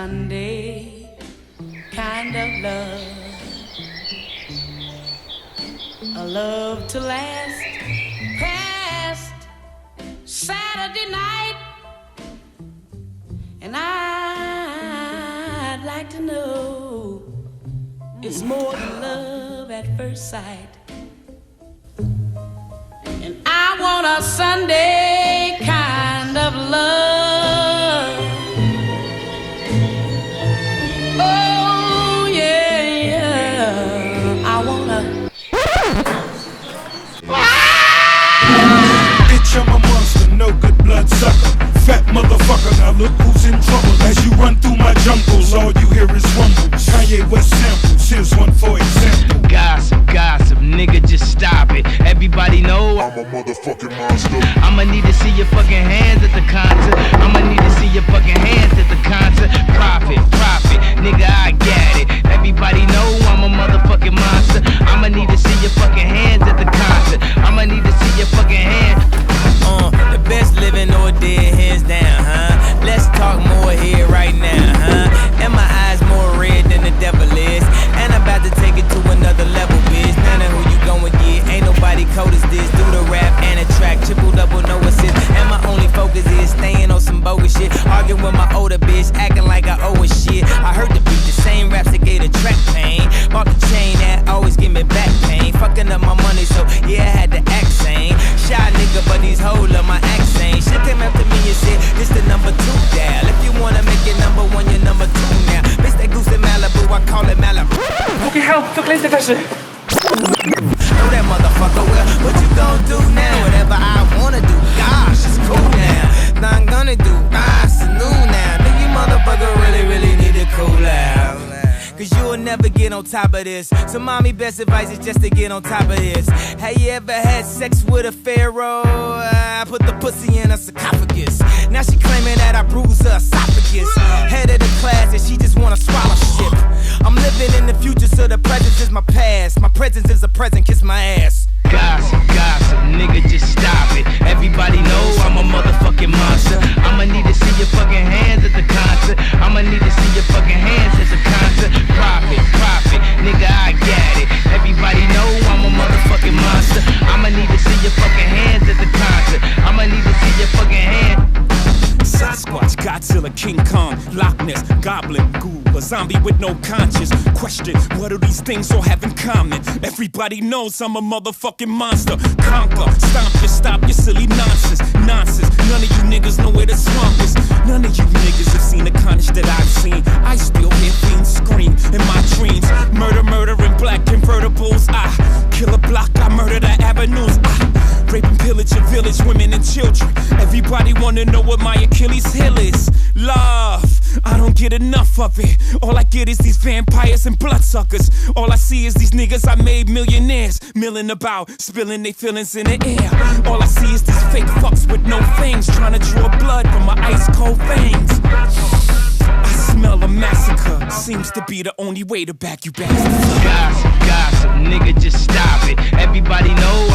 Sunday kind of love, a love to last past Saturday night, and I'd like to know it's more than love at first sight, and I want a Sunday kind of love. I'm a monster, no good blood sucker. Fat motherfucker, now look who's in trouble. As you run through my jungles, all you hear is rumbles. Kanye West samples, here's one for example. Gossip, nigga, just stop it. Everybody know I'm a motherfucking monster. I'ma need to see your fucking hands at the concert. I'ma need to see your fucking hands at the concert. Profit, nigga, I got it. Everybody know I'm a motherfucking monster. I'ma need to see your fucking hands at the concert. I'ma need to see your fucking hands. The best living or dead, hands down, huh? Let's talk more here right now, huh? And my eyes more red than the devil is, and I'm about to take it to another level, bitch. None of who you gon' get, ain't nobody cold as this. Do the rap and a track, triple double, no assist. And my only focus is staying on some bogus shit. Arguing with my older bitch, acting like I owe her shit. I heard the beat, the same raps that gave the track pain. Bought the chain that always give me back pain. Fucking up my money, so yeah, I had to act sane. Shy nigga, but these hoes love my accent. Shit came after me and said, this the number 2 dial. If you wanna make it number 1, you're number 2 now. Bitch, that goose in Malibu, I call it Malibu. Póki help, to klejte też. Know that motherfucker, well, what you gon' do now? Whatever I wanna do, gosh, it's cool now. Now I'm gonna do, it's new now. Think you motherfucker really need to cool out. Cause you'll never get on top of this. So mommy, best advice is just to get on top of this. Have you ever had sex with a pharaoh? I put the pussy in her sarcophagus. Now she claiming that I bruised her esophagus. Head of the class and she just wanna swallow shit. I'm living in the future, so the present is my past. My presence is a present, kiss my ass. Gossip, nigga, just stop it. Everybody know I'm a motherfucking monster. I'ma need to see your fucking hands at the concert. I'ma need to see your fucking hands at the concert. Profit, nigga, I got it. Everybody know I'm a motherfucking monster. I'ma need to see your fucking hands at the concert. I'ma need to see your fucking hands. Sasquatch, Godzilla, King Kong, Loch Ness, Goblin, Ghoul, a zombie with no conscience. Question, what do these things all have in common? Everybody knows I'm a motherfucking monster. Conquer, stop your silly nonsense. None of you niggas know where the swamp is. None of you niggas have seen the carnage that I've seen. I still hear fiends scream in my dreams. Murder in black convertibles. I kill a block, I murder the avenues. Rape and pillage your village, women and children. Everybody wanna know what my Achilles heel is. Love, I don't get enough of it. All I get is these vampires and bloodsuckers. All I see is these niggas I made millionaires, milling about, spilling their feelings in the air. All I see is these fake fucks with no fangs, trying to draw blood from my ice cold veins. I smell a massacre, seems to be the only way to back you bastards. Gossip, nigga, just stop it. Everybody know